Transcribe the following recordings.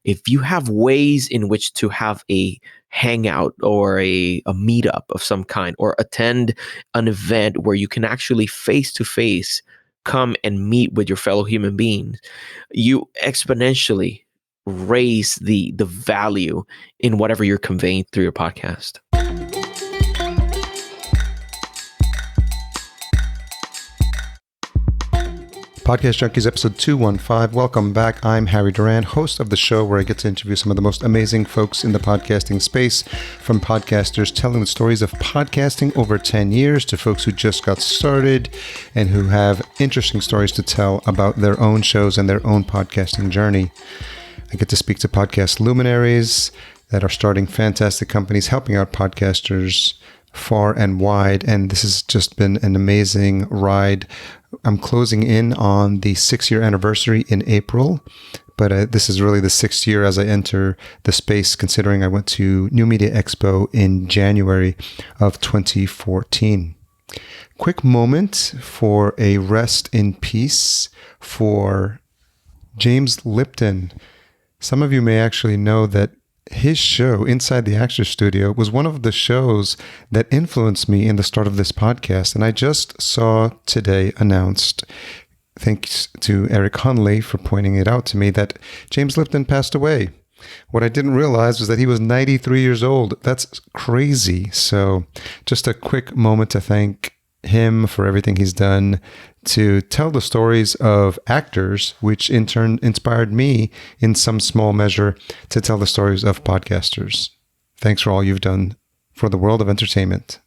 if you have ways in which to have a hangout or a meetup of some kind, or attend an event where you can actually face to face come and meet with your fellow human beings, you exponentially raise the value in whatever you're conveying through your podcast. Podcast Junkies, episode 215. Welcome back. I'm Harry Duran, host of the show where I get to interview some of the most amazing folks in the podcasting space, from podcasters telling the stories of podcasting over 10 years to folks who just got started and who have interesting stories to tell about their own shows and their own podcasting journey. I get to speak to podcast luminaries that are starting fantastic companies, helping out podcasters far and wide, and this has just been an amazing ride. I'm closing in on the 6-year anniversary in April, but this is really the 6th year as I enter the space, considering I went to New Media Expo in January of 2014. Quick moment for a rest in peace for James Lipton. Some of you may actually know that his show, Inside the Actors Studio, was one of the shows that influenced me in the start of this podcast. And I just saw today announced, thanks to Eric Hunley for pointing it out to me, that James Lipton passed away. What I didn't realize was that he was 93 years old. That's crazy. So just a quick moment to thank him for everything he's done to tell the stories of actors, which in turn inspired me in some small measure to tell the stories of podcasters. Thanks for all you've done for the world of entertainment.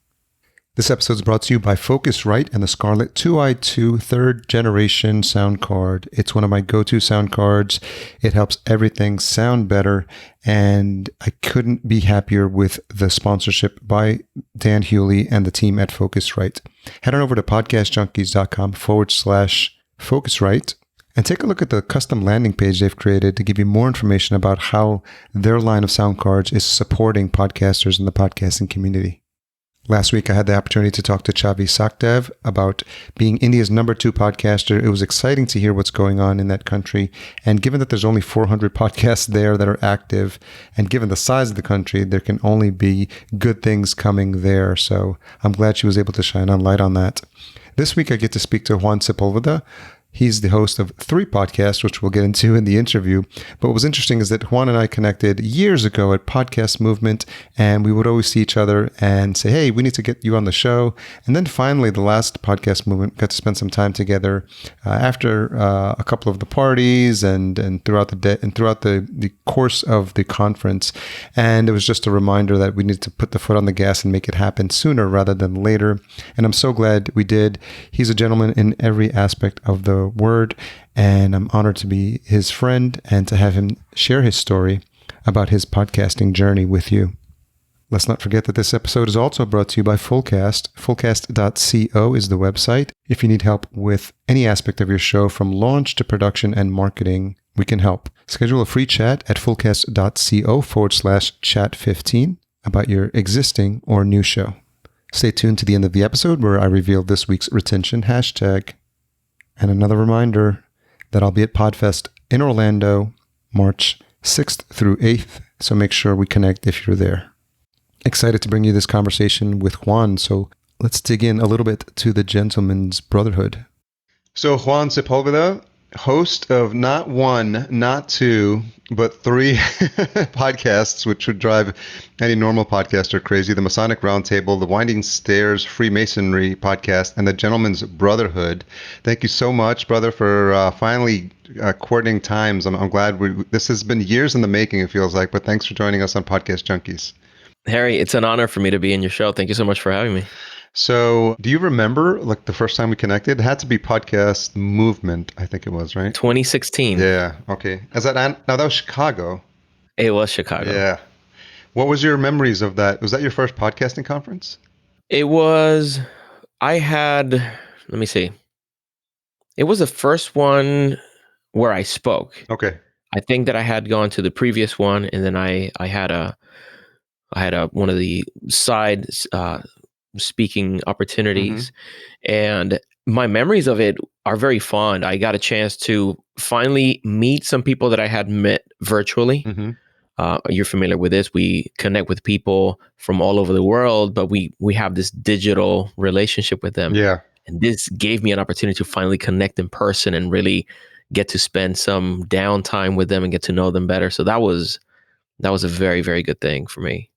This episode is brought to you by Focusrite and the Scarlett 2i2 3rd generation sound card. It's one of my go-to sound cards. It helps everything sound better, and I couldn't be happier with the sponsorship by Dan Hewley and the team at Focusrite. Head on over to podcastjunkies.com/Focusrite and take a look at the custom landing page they've created to give you more information about how their line of sound cards is supporting podcasters in the podcasting community. Last week, I had the opportunity to talk to Chavi Sakdev about being India's #2 podcaster. It was exciting to hear what's going on in that country. And given that there's only 400 podcasts there that are active, and given the size of the country, there can only be good things coming there. So I'm glad she was able to shine a light on that. This week, I get to speak to Juan Sepulveda. He's the host of 3 podcasts, which we'll get into in the interview. But what was interesting is that Juan and I connected years ago at Podcast Movement, and we would always see each other and say, hey, we need to get you on the show. And then finally, the last Podcast Movement, got to spend some time together after a couple of the parties and throughout the day and throughout the course of the conference. And it was just a reminder that we need to put the foot on the gas and make it happen sooner rather than later. And I'm so glad we did. He's a gentleman in every aspect of the word, and I'm honored to be his friend and to have him share his story about his podcasting journey with you. Let's not forget that this episode is also brought to you by Fullcast. Fullcast.co is the website. If you need help with any aspect of your show, from launch to production and marketing, we can help. Schedule a free chat at fullcast.co/chat15 about your existing or new show. Stay tuned to the end of the episode where I reveal this week's retention hashtag. And another reminder that I'll be at PodFest in Orlando, March 6th through 8th, so make sure we connect if you're there. Excited to bring you this conversation with Juan, so let's dig in a little bit to the gentleman's brotherhood. So Juan Sepulveda, host of not 1, not 2, but 3 podcasts, which would drive any normal podcaster crazy. The Masonic Roundtable, the Winding Stairs Freemasonry Podcast, and the Gentleman's Brotherhood. Thank you so much, brother, for finally coordinating times. I'm glad this has been years in the making, it feels like, but thanks for joining us on Podcast Junkies. Harry, it's an honor for me to be in your show. Thank you so much for having me. So do you remember, like, the first time we connected? It had to be Podcast Movement, I think it was, right? 2016. Yeah, okay. Now, that was Chicago. It was Chicago. Yeah. What was your memories of that? Was that your first podcasting conference? It was, let me see. It was the first one where I spoke. Okay. I think that I had gone to the previous one, and then I had one of the side speaking opportunities, and my memories of it are very fond. I got a chance to finally meet some people that I had met virtually. Mm-hmm. You're familiar with this. We connect with people from all over the world, but we have this digital relationship with them. Yeah. And this gave me an opportunity to finally connect in person and really get to spend some downtime with them and get to know them better. So that was a very, very good thing for me.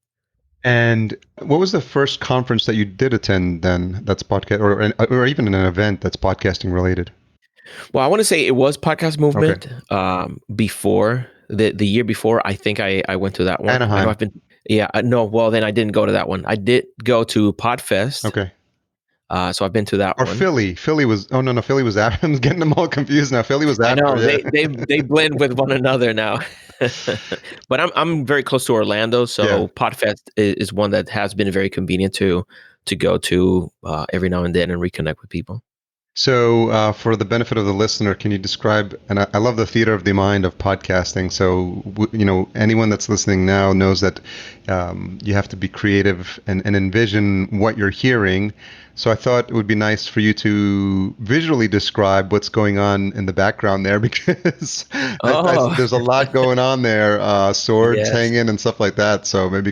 And what was the first conference that you did attend then that's podcast or even an event that's podcasting related? Well, I want to say it was Podcast Movement. Okay. Before the year before, I think I went to that one. Anaheim. I know I've been. Yeah, no. Well, then I didn't go to that one. I did go to Podfest. Okay. So I've been to that one. Or Philly. Philly was. Oh no, Philly was after. I'm getting them all confused now. Philly was after. I know yeah. they blend with one another now. But I'm very close to Orlando, so Yeah. Podfest is one that has been very convenient to go to every now and then and reconnect with people. So, for the benefit of the listener, can you describe? And I love the theater of the mind of podcasting. So, anyone that's listening now knows that you have to be creative and envision what you're hearing. So, I thought it would be nice for you to visually describe what's going on in the background there, because there's a lot going on there, swords hanging and stuff like that. So, maybe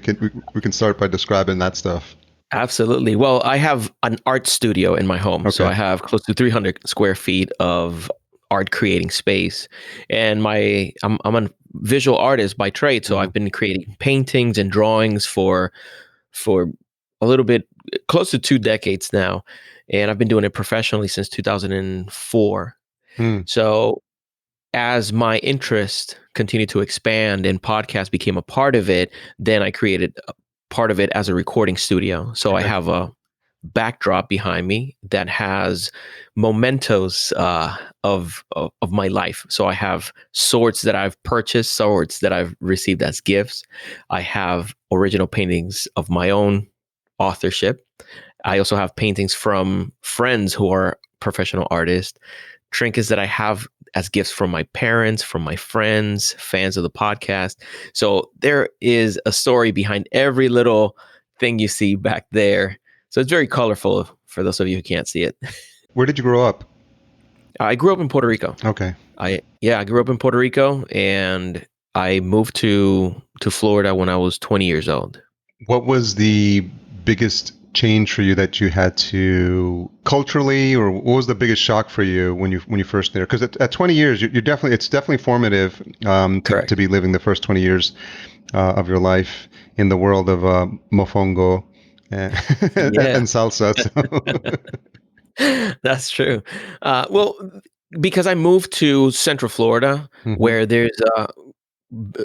we can start by describing that stuff. Absolutely. Well, I have an art studio in my home. Okay. So I have close to 300 square feet of art creating space. And I'm a visual artist by trade. So I've been creating paintings and drawings for a little bit, close to 2 decades now. And I've been doing it professionally since 2004. So as my interest continued to expand and podcast became a part of it, then I created part of it as a recording studio. So I have a backdrop behind me that has mementos of my life. So I have swords that I've purchased, swords that I've received as gifts. I have original paintings of my own authorship. I also have paintings from friends who are professional artists, trinkets that I have as gifts from my parents, from my friends, fans of the podcast. So there is a story behind every little thing you see back there. So it's very colorful for those of you who can't see it. Where did you grow up? I grew up in Puerto Rico. Okay. I grew up in Puerto Rico, and I moved to Florida when I was 20 years old. What was the biggest change for you that you had to culturally, or what was the biggest shock for you when you first there? Because at 20 years, it's definitely formative to be living the first 20 years of your life in the world of mofongo and salsa. So. That's true. Well, because I moved to Central Florida, where there's a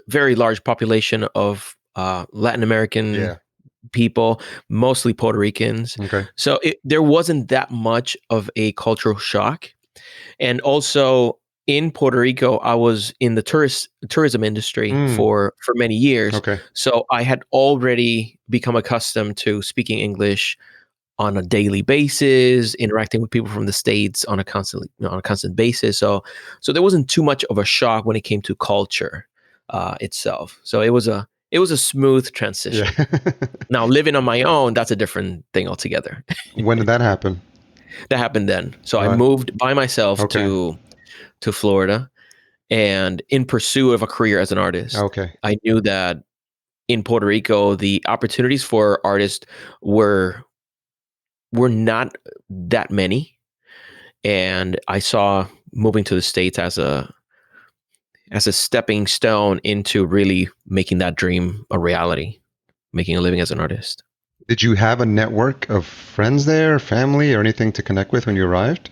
very large population of Latin American people, mostly Puerto Ricans. Okay. So there wasn't that much of a cultural shock. And also in Puerto Rico, I was in the tourism industry for many years. Okay. So I had already become accustomed to speaking English on a daily basis, interacting with people from the States on a constant basis. So there wasn't too much of a shock when it came to culture itself. So it was a smooth transition. Yeah. Now, living on my own, that's a different thing altogether. When did that happen? That happened then. So I moved by myself to Florida, and in pursuit of a career as an artist. Okay. I knew that in Puerto Rico, the opportunities for artists were not that many. And I saw moving to the States as a stepping stone into really making that dream a reality, making a living as an artist. Did you have a network of friends there, family, or anything to connect with when you arrived?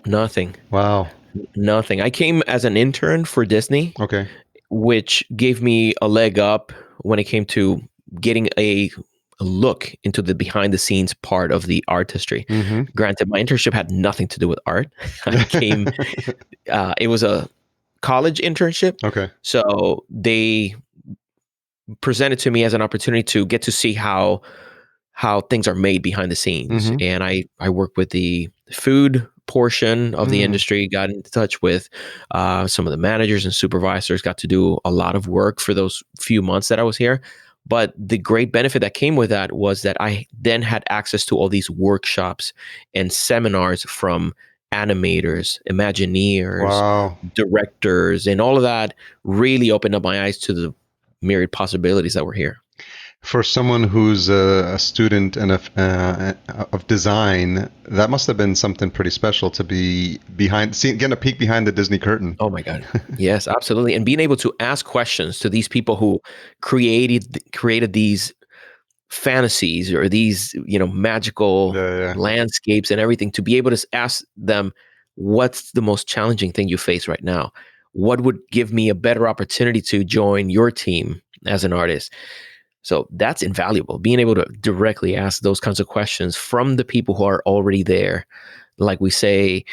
Nothing. Wow. Nothing. I came as an intern for Disney. Okay. Which gave me a leg up when it came to getting a look into the behind the scenes part of the artistry. Granted, my internship had nothing to do with art. I came, it was a college internship. Okay. So they presented to me as an opportunity to get to see how things are made behind the scenes. And I worked with the food portion of the industry, got in touch with some of the managers and supervisors, got to do a lot of work for those few months that I was here. But the great benefit that came with that was that I then had access to all these workshops and seminars from animators, Imagineers, Wow. directors, and all of that really opened up my eyes to the myriad possibilities that were here. For someone who's a student and of design, that must have been something pretty special to be getting a peek behind the Disney curtain. Oh my God. Yes, absolutely. And being able to ask questions to these people who created these fantasies or these, magical landscapes and everything, to be able to ask them, what's the most challenging thing you face right now? What would give me a better opportunity to join your team as an artist? So that's invaluable, being able to directly ask those kinds of questions from the people who are already there. Like we say,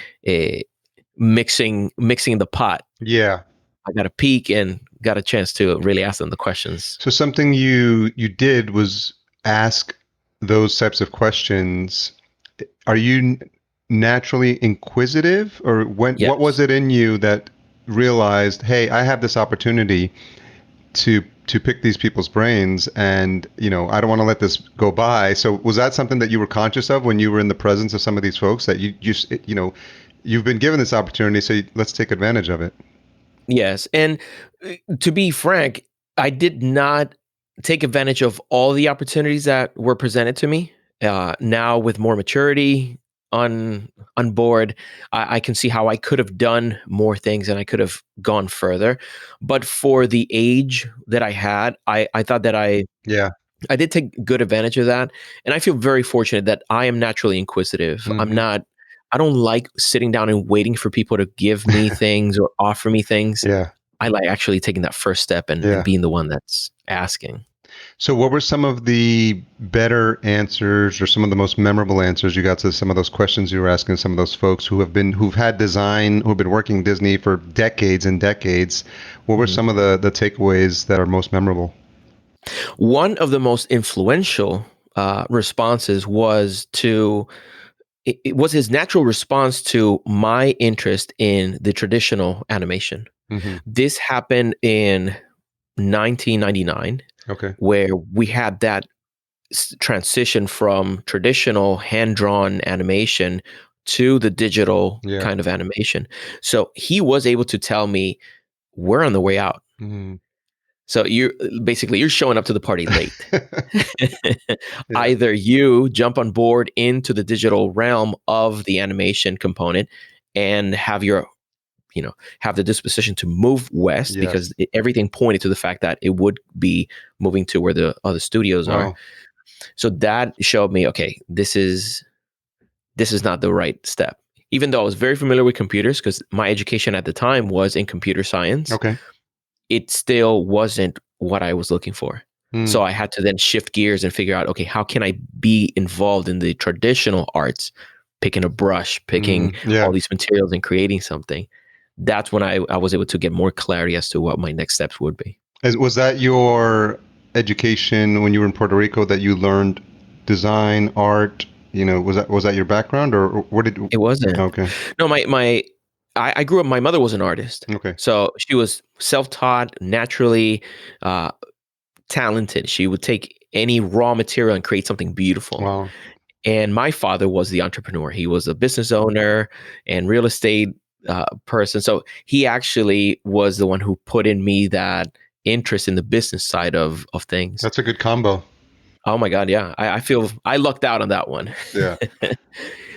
mixing the pot. Yeah. I got a peek and got a chance to really ask them the questions. So something you did was ask those types of questions. Are you naturally inquisitive, or Yes. what was it in you that realized, hey, I have this opportunity to pick these people's brains, and I don't want to let this go by? So was that something that you were conscious of when you were in the presence of some of these folks, that you just you've been given this opportunity, so let's take advantage of it? Yes. And to be frank, I did not take advantage of all the opportunities that were presented to me. Now, with more maturity on board, I can see how I could have done more things and I could have gone further. But for the age that I had, I thought that I did take good advantage of that. And I feel very fortunate that I am naturally inquisitive. Mm-hmm. I don't like sitting down and waiting for people to give me things or offer me things. Yeah. I like actually taking that first step and being the one that's asking. So what were some of the better answers, or some of the most memorable answers you got to some of those questions you were asking some of those folks who've had design, who've been working Disney for decades and decades? What were some of the takeaways that are most memorable? One of the most influential responses was it was his natural response to my interest in the traditional animation. Mm-hmm. This happened in 1999, where we had that transition from traditional hand-drawn animation to the digital kind of animation. So he was able to tell me, we're on the way out. Mm-hmm. So you're showing up to the party late. Either you jump on board into the digital realm of the animation component and have have the disposition to move west, because everything pointed to the fact that it would be moving to where the other studios are. So that showed me, okay, this is not the right step. Even though I was very familiar with computers, because my education at the time was in computer science. It still wasn't what I was looking for. So I had to then shift gears and figure out, okay, how can I be involved in the traditional arts, picking a brush, picking all these materials and creating something. That's when I was able to get more clarity as to what my next steps would be. Was that your education when you were in Puerto Rico, that you learned design, art? Was that your background, or where did it wasn't? Okay. No, I grew up. My mother was an artist. Okay. So she was self-taught, naturally talented. She would take any raw material and create something beautiful. Wow. And my father was the entrepreneur. He was a business owner and real estate person. So he actually was the one who put in me that interest in the business side of things. That's a good combo. Oh my God. Yeah. I feel I lucked out on that one. Yeah.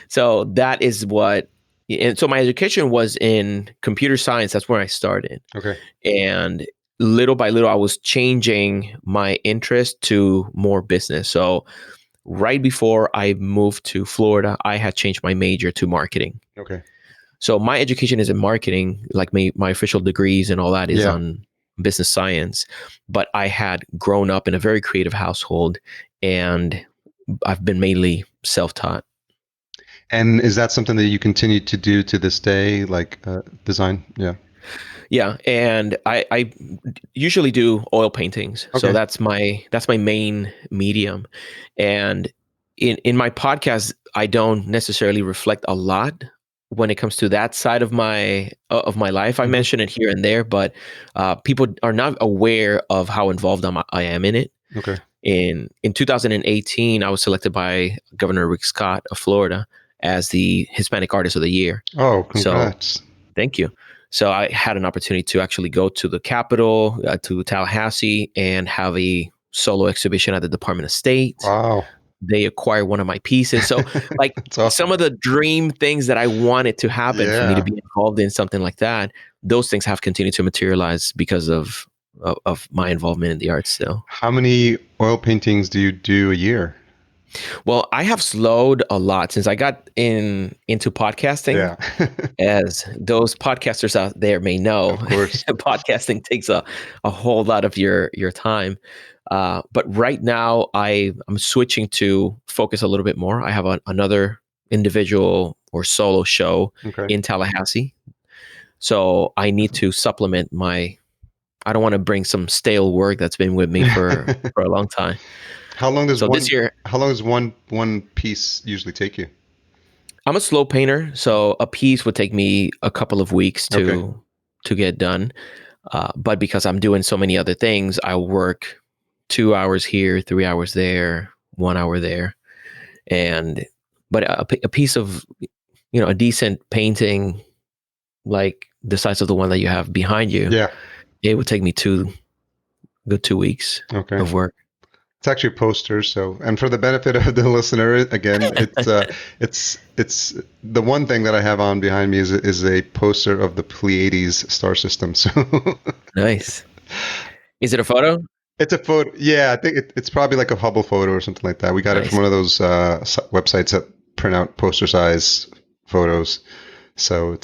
So that is what, and so my education was in computer science. That's where I started. Okay. And little by little, I was changing my interest to more business. So right before I moved to Florida, I had changed my major to marketing. Okay. So my education is in marketing, like my official degrees and all that is on business science. But I had grown up in a very creative household, and I've been mainly self-taught. And is that something that you continue to do to this day, like design? Yeah. Yeah, and I usually do oil paintings. Okay. So that's my main medium. And in my podcast, I don't necessarily reflect a lot when it comes to that side of my life. I mention it here and there, but people are not aware of how involved I am in it. Okay. In 2018, I was selected by Governor Rick Scott of Florida as the Hispanic Artist of the Year. Oh, So congrats. thank you. So I had an opportunity to actually go to the Capitol, to Tallahassee, and have a solo exhibition at the Department of State. Wow. They acquired one of my pieces. So like That's awesome. some of the dream things that I wanted to happen for me to be involved in something like that, those things have continued to materialize because of my involvement in the arts still. How many oil paintings do you do a year? Well, I have slowed a lot since I got into podcasting. Yeah. As those podcasters out there may know, Of course. podcasting takes a whole lot of your time. But right now, I'm switching to focus a little bit more. I have another individual or solo show in Tallahassee. So I need to supplement I don't want to bring some stale work that's been with me for a long time. How long does this year? How long does one piece usually take you? I'm a slow painter, so a piece would take me a couple of weeks to get done. But because I'm doing so many other things, I work 2 hours here, 3 hours there, 1 hour there, but a piece of a decent painting like the size of the one that you have behind you, it would take me 2 weeks of work. It's actually a poster. So, and for the benefit of the listener, again, it's the one thing that I have on behind me is a poster of the Pleiades star system. So nice. Is it a photo? It's a photo. Yeah, I think it's probably like a Hubble photo or something like that. We got it from one of those websites that print out poster size photos. So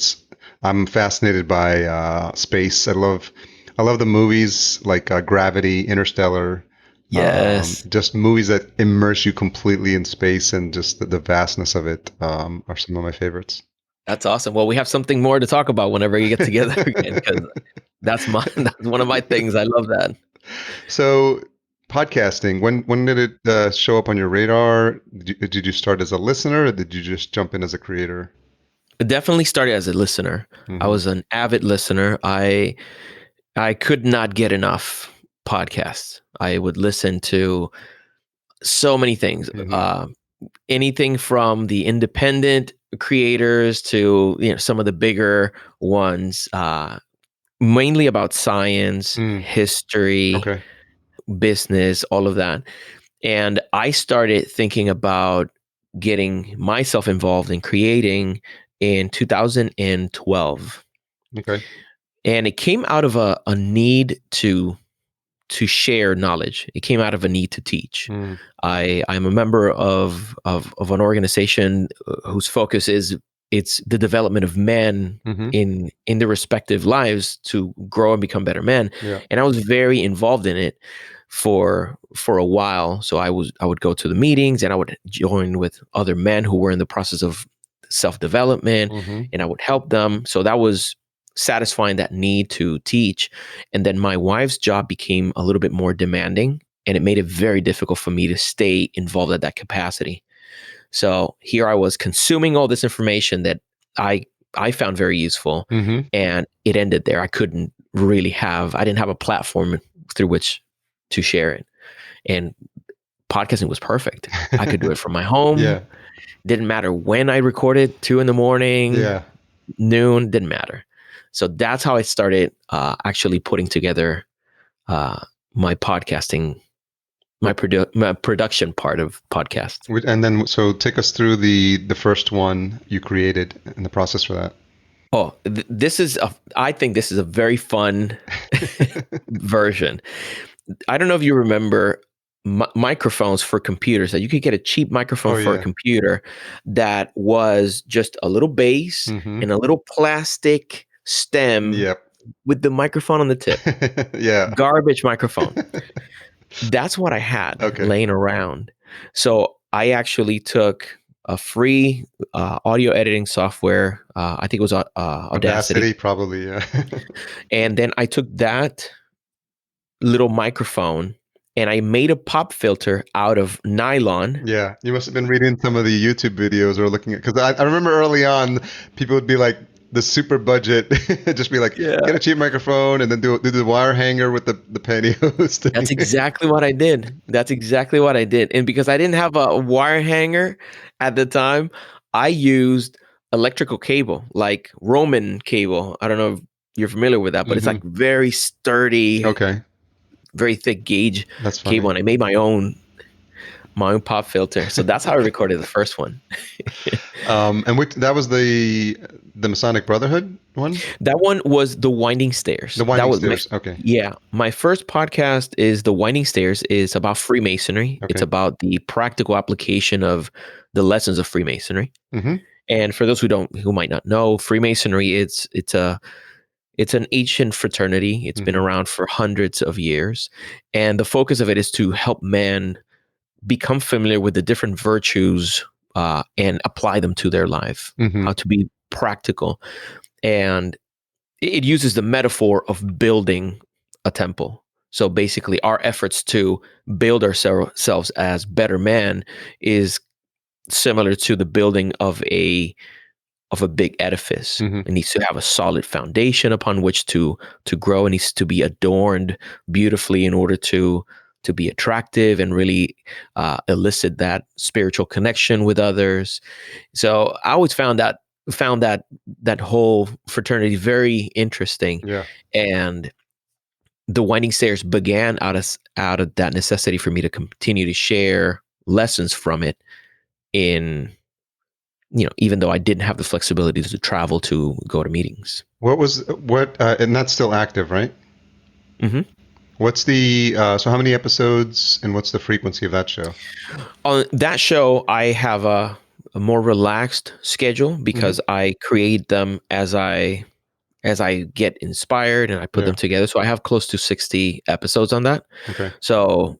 I'm fascinated by space. I love the movies like Gravity, Interstellar. Yes. Just movies that immerse you completely in space, and just the vastness of it are some of my favorites. That's awesome. Well, we have something more to talk about whenever you get together again, because that's one of my things. I love that. So podcasting, when did it show up on your radar? Did you start as a listener, or did you just jump in as a creator? It definitely started as a listener. I was an avid listener. I could not get enough podcasts. I would listen to so many things, anything from the independent creators to some of the bigger ones, mainly about science, history, business, all of that. And I started thinking about getting myself involved in creating in 2012. Okay. And it came out of a need to share knowledge. It came out of a need to teach. I'm a member of an organization whose focus is it's the development of men in their respective lives to grow and become better men. And I was very involved in it for a while. So I would go to the meetings, and I would join with other men who were in the process of self-development, and I would help them. So that was satisfying that need to teach. And then my wife's job became a little bit more demanding, and it made it very difficult for me to stay involved at that capacity. So here I was consuming all this information that I found very useful, and it ended there. I didn't have a platform through which to share it. And podcasting was perfect. I could do it from my home. Didn't matter when I recorded, 2 a.m, noon, didn't matter. So that's how I started actually putting together my podcasting, my production part of podcast. And then, so take us through the first one you created and the process for that. Oh, I think this is a very fun version. I don't know if you remember microphones for computers, that you could get a cheap microphone for a computer that was just a little base and a little plastic stem with the microphone on the tip. Garbage microphone. That's what I had laying around. So I actually took a free audio editing software. I think it was Audacity. Probably, And then I took that little microphone and I made a pop filter out of nylon. Yeah, you must have been reading some of the YouTube videos or looking at, because I remember early on, people would be like the super budget, just be like, Yeah. get a cheap microphone and then do the wire hanger with the pantyhose thing. That's exactly what I did. That's exactly what I did. And because I didn't have a wire hanger at the time, I used electrical cable, like Roman cable. I don't know if you're familiar with that, but it's like very sturdy, Okay, very thick gauge that's funny. cable. And I made my own pop filter. So that's how I recorded the first one. And that was the Masonic Brotherhood one? That one was the Winding Stairs. The Winding that was Stairs. Okay. Yeah. My first podcast is the Winding Stairs, is about Freemasonry. Okay. It's about the practical application of the lessons of Freemasonry. Mm-hmm. And for those who might not know, Freemasonry, it's an ancient fraternity. It's been around for hundreds of years. And the focus of it is to help man become familiar with the different virtues and apply them to their life, how to be practical. And it uses the metaphor of building a temple. So basically, our efforts to build ourselves as better man is similar to the building of a big edifice. It needs to have a solid foundation upon which to grow. It needs to be adorned beautifully in order to be attractive and really elicit that spiritual connection with others. So I always found that whole fraternity very interesting. Yeah. And the Winding Stairs began out of that necessity for me to continue to share lessons from it even though I didn't have the flexibility to travel to go to meetings. And that's still active, right? Mm-hmm. What's the so how many episodes and what's the frequency of that show? On that show, I have a more relaxed schedule because I create them as I get inspired and I put them together. So I have close to 60 episodes on that. Okay. So,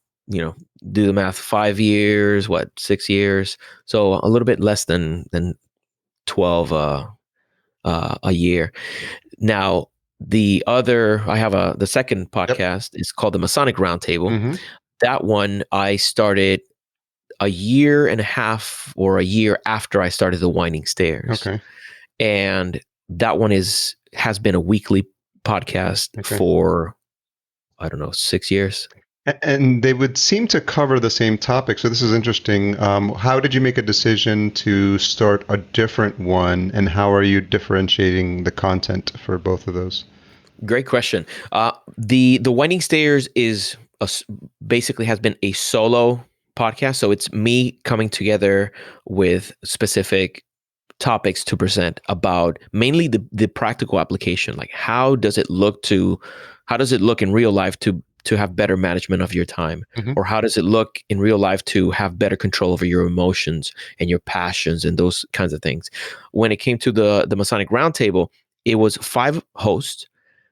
do the math, 5 years, 6 years. So a little bit less than 12 a year. Now, the second podcast is called the Masonic Roundtable. That one I started a year and a half or a year after I started the Winding Stairs. Okay. And that one has been a weekly podcast for, I don't know, 6 years. And they would seem to cover the same topic. So this is interesting. How did you make a decision to start a different one, and how are you differentiating the content for both of those? Great question. The Winding Stairs is basically has been a solo podcast. So it's me coming together with specific topics to present about mainly the practical application. Like how does it look in real life to have better management of your time? Or how does it look in real life to have better control over your emotions and your passions and those kinds of things? When it came to the Masonic Roundtable, it was 5 hosts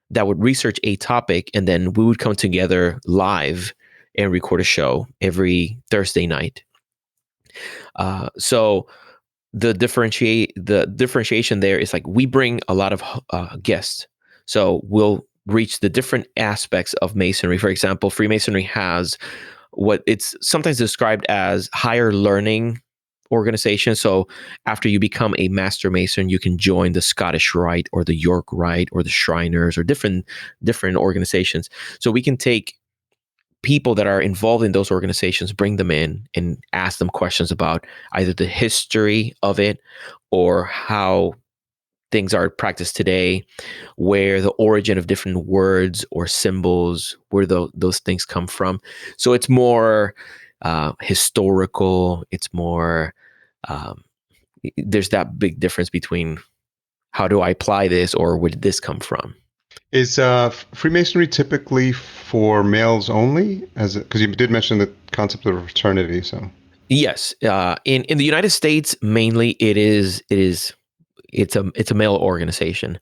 that would research a topic, and then we would come together live and record a show every Thursday night. So the differentiation there is like we bring a lot of guests. So we'll reach the different aspects of Masonry. For example, Freemasonry has what it's sometimes described as higher learning organization. So after you become a Master Mason, you can join the Scottish Rite or the York Rite or the Shriners or different organizations. So we can take people that are involved in those organizations, bring them in and ask them questions about either the history of it or how things are practiced today, where the origin of different words or symbols, where those things come from. So it's more historical. It's more, there's that big difference between how do I apply this or where did this come from? Is Freemasonry typically for males only? Because you did mention the concept of fraternity. So yes, in the United States, mainly it's a male organization.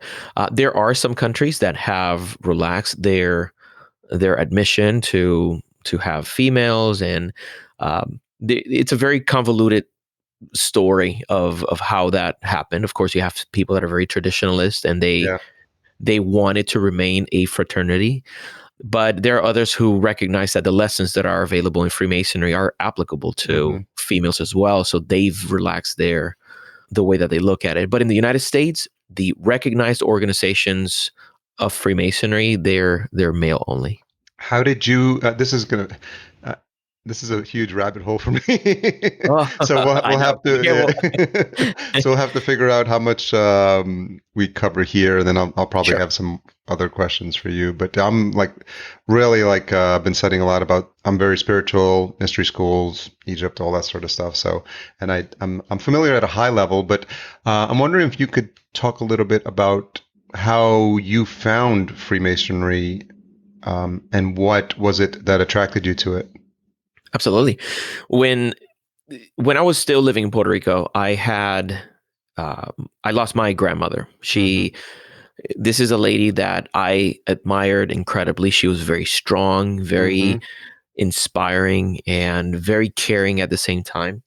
There are some countries that have relaxed their admission to have females, and it's a very convoluted story of how that happened. Of course, you have people that are very traditionalist, and they want it to remain a fraternity. But there are others who recognize that the lessons that are available in Freemasonry are applicable to females as well. So they've relaxed the way that they look at it. But in the United States, the recognized organizations of Freemasonry, they're male only. How did you? Uh, this is a huge rabbit hole for me. Oh, So I we'll know. have to. Yeah, well, So we'll have to figure out how much we cover here, and then I'll probably sure. have some other questions for you. But I'm like really like been studying a lot about. I'm very spiritual, mystery schools, Egypt, all that sort of stuff. So, and I'm familiar at a high level, but I'm wondering if you could talk a little bit about how you found Freemasonry, and what was it that attracted you to it? Absolutely. When I was still living in Puerto Rico, I lost my grandmother. This is a lady that I admired incredibly. She was very strong, Mm-hmm. very inspiring, and very caring at the same time.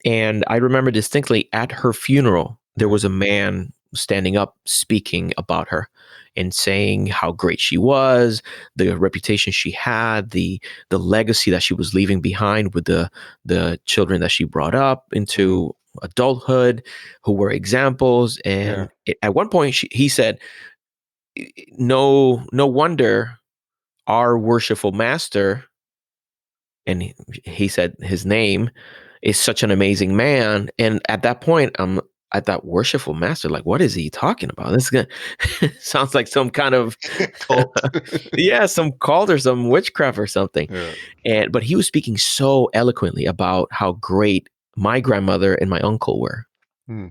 And I remember distinctly at her funeral, there Yeah. was a man standing up speaking about her and saying how great she was, the reputation she had, the legacy that she was leaving behind with the children that she brought up Mm-hmm. into adulthood, who were examples. Yeah. And at one point, he said, no wonder our worshipful master, and he said his name, is such an amazing man. And at that point, I thought, worshipful master, like, what is he talking about? This is gonna sounds like some kind of Cult. yeah, some cult or some witchcraft or something. Yeah. But he was speaking so eloquently about how great my grandmother and my uncle were. Hmm.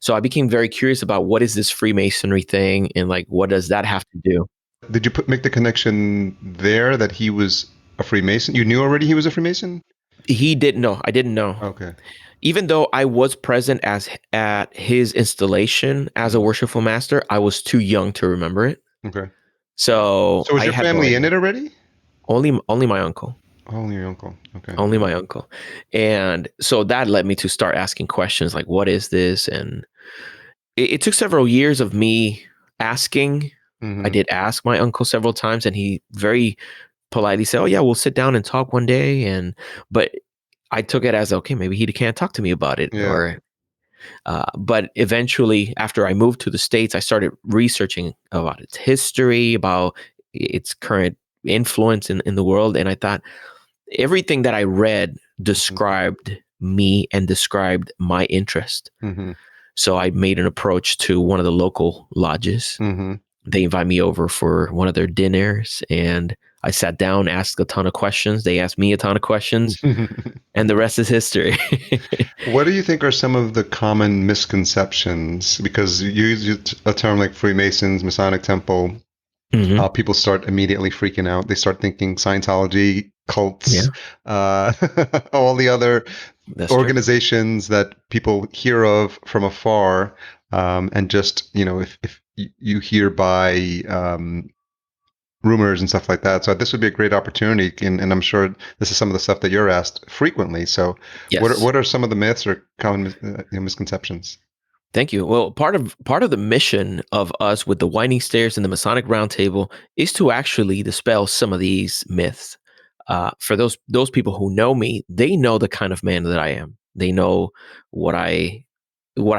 So I became very curious about what is this Freemasonry thing, and like, what does that have to do? Did you make the connection there that he was a Freemason? You knew already he was a Freemason? He didn't know. I didn't know. Okay. Even though I was present at his installation as a Mhm. worshipful master, I was too young to remember it. Okay. So So was I your had no family in idea. it already? Only my uncle. Oh, your uncle. Okay. Only my uncle. And so that led me to start asking questions like, what is this? And it took several years of me asking. I Mm-hmm. did ask my uncle several times, and he very politely said, "Oh yeah, we'll sit down and talk one day." But I took it as, okay, maybe he can't talk to me about it, Yeah. or but eventually, after I moved to the States, I started researching about its history, about its current influence in the world. And I thought everything that I read Mm-hmm. described me and described my interest. Mm-hmm. So I made an approach to one of the local lodges. Mm-hmm. They invite me over for one of their dinners, and I sat down, asked a ton of questions. They asked me a ton of questions, and the rest is history. What do you think are some of the common misconceptions? Because you use a term like Freemasons, Masonic Temple, Hmm. people start immediately freaking out. They start thinking Scientology, cults, Yeah, uh, all the other that's true. organizations that people hear of from afar, and just if you hear by rumors and stuff like that. So this would be a great opportunity, and I'm sure this is some of the stuff that you're asked frequently. So Yes. what are some of the myths or common misconceptions? Thank you. Well, part of the mission of us with the Winding Stairs and the Masonic Roundtable is to actually dispel some of these myths. For those people who know me, they know the kind of man that I am. They know what I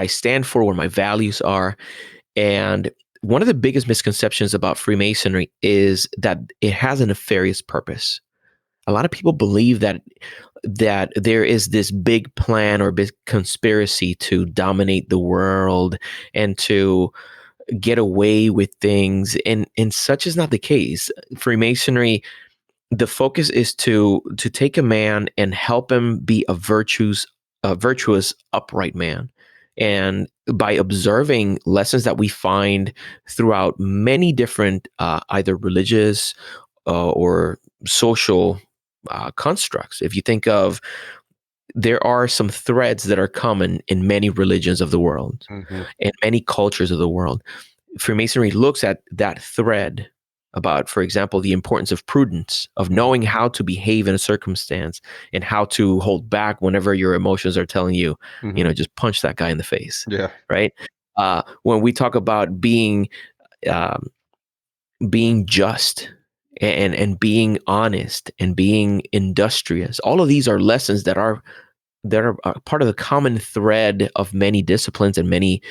stand for, what my values are, and one of the biggest misconceptions about Freemasonry is that it has a nefarious purpose. A lot of people believe that there is this big plan or big conspiracy to dominate the world and to get away with things, and such is not the case. Freemasonry, the focus is to take a man and help him be a virtuous, upright man. And by observing lessons that we find throughout many different either religious or social constructs. If you think of, there are some threads that are common in many religions of the world Mm-hmm. and many cultures of the world. Freemasonry looks at that thread about, for example, the importance of prudence, of knowing how to behave in a circumstance and how to hold back whenever your emotions are telling you, Mm-hmm. just punch that guy in the face, Yeah. right? When we talk about um, being just and being honest and being industrious, all of these are lessons that are they're a part of the common thread of many disciplines and many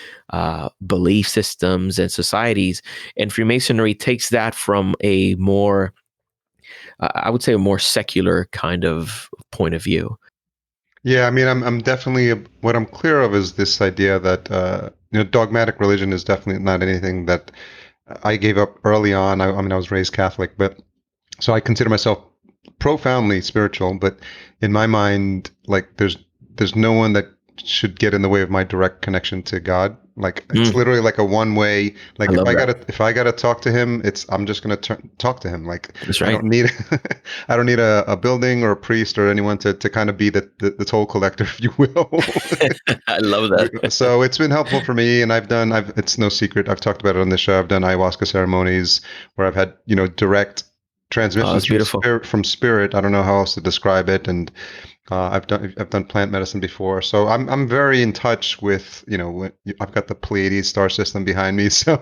belief systems and societies. And Freemasonry takes that from a more, I would say, a more secular kind of point of view. Yeah, I mean, I'm definitely what I'm clear of is this idea that dogmatic religion is definitely not anything that I gave up early on. I mean, I was raised Catholic, but so I consider myself profoundly spiritual. But in my mind, like there's no one that should get in the way of my direct connection to God. Like it's literally like a one way. Like if I gotta talk to him, I'm just gonna talk to him. Like That's right. I don't need I don't need a building or a priest or anyone to kind of be the toll collector, if you will. I love that. So it's been helpful for me, and it's no secret. I've talked about it on the show. I've done ayahuasca ceremonies where I've had direct transmissions from spirit. I don't know how else to describe it, and I've done plant medicine before, so I'm very in touch with I've got the Pleiades star system behind me, so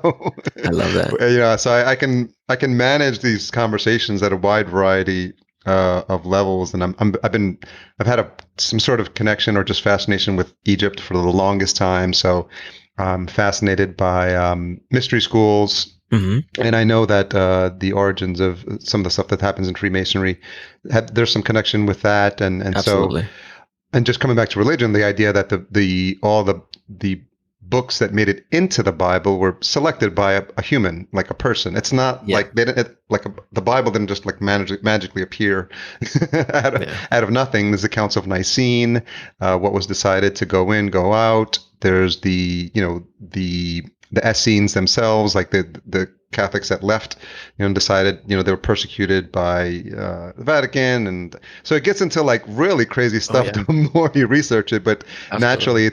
I love that. So I can manage these conversations at a wide variety of levels, and I've had some sort of connection or just fascination with Egypt for the longest time, so I'm fascinated by mystery schools. Mm-hmm. And I know that the origins of some of the stuff that happens in Freemasonry, there's some connection with that, and Absolutely. So, and just coming back to religion, the idea that all the books that made it into the Bible were selected by a human, like a person. It's not like the Bible didn't just like magically appear out of nothing. There's the Council of Nicene, what was decided to go in, go out. There's the Essenes themselves, like the Catholics that left, decided, they were persecuted by the Vatican, and so it gets into like really crazy stuff the more you research it. But naturally,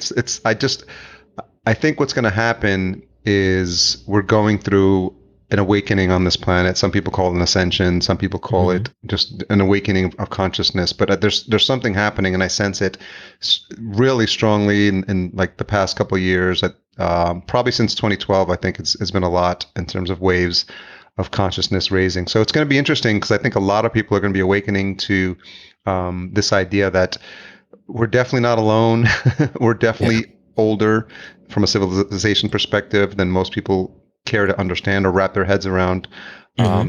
I think what's going to happen is we're going through an awakening on this planet. Some people call it an ascension. Some people call it just an awakening of consciousness. But there's something happening, and I sense it really strongly in like the past couple of years. Probably since 2012, I think it's been a lot in terms of waves of consciousness raising. So it's going to be interesting because I think a lot of people are going to be awakening to this idea that we're definitely not alone. We're definitely older from a civilization perspective than most people care to understand or wrap their heads around.